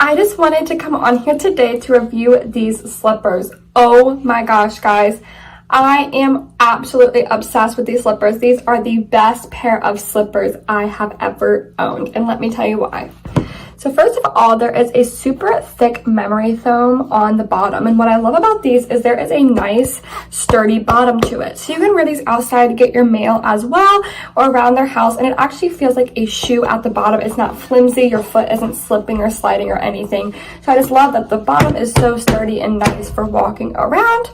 I just wanted to come on here today to review these slippers. Oh my gosh, guys. I am absolutely obsessed with these slippers. These are the best pair of slippers I have ever owned, and let me tell you why. So first of all, there is a super thick memory foam on the bottom, and what I love about these is there is a nice sturdy bottom to it. So you can wear these outside to get your mail as well, or around their house, and it actually feels like a shoe at the bottom. It's not flimsy, your foot isn't slipping or sliding or anything. So I just love that the bottom is so sturdy and nice for walking around.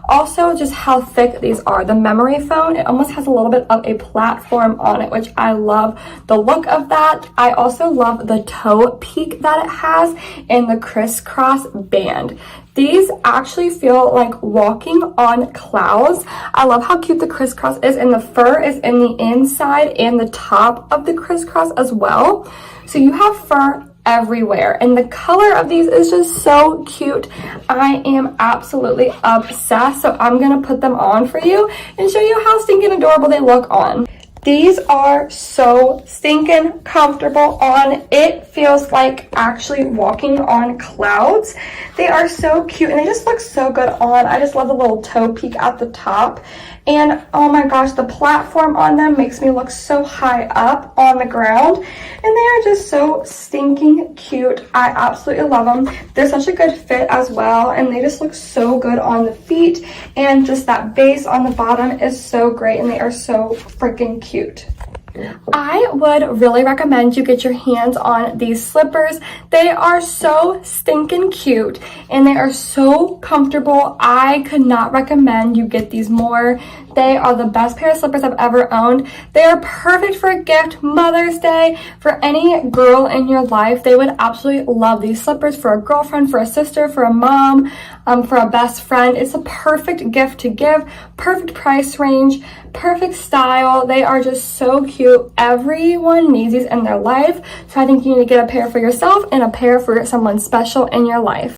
Also, just how thick these are. The memory foam, it almost has a little bit of a platform on it, which I love the look of that. I also love the toe peak that it has and the crisscross band. These actually feel like walking on clouds. I love how cute the crisscross is, and the fur is in the inside and the top of the crisscross as well. So you have fur everywhere, and the color of these is just so cute. I am absolutely obsessed, so I'm gonna put them on for you and show you how stinking adorable they look on. These are so stinking comfortable on. It feels like actually walking on clouds. They are so cute and they just look so good on. I just love the little toe peak at the top. And oh my gosh, the platform on them makes me look so high up on the ground. And they are just so stinking cute. I absolutely love them. They're such a good fit as well. And they just look so good on the feet. And just that base on the bottom is so great. And they are so freaking cute. I would really recommend you get your hands on these slippers. They are so stinking cute and they are so comfortable. I could not recommend you get these more. They are the best pair of slippers I've ever owned. They are perfect for a gift, Mother's Day, for any girl in your life. They would absolutely love these slippers for a girlfriend, for a sister, for a mom, for a best friend. It's a perfect gift to give, perfect price range, perfect style. They are just so cute. Everyone needs these in their life. So I think you need to get a pair for yourself and a pair for someone special in your life.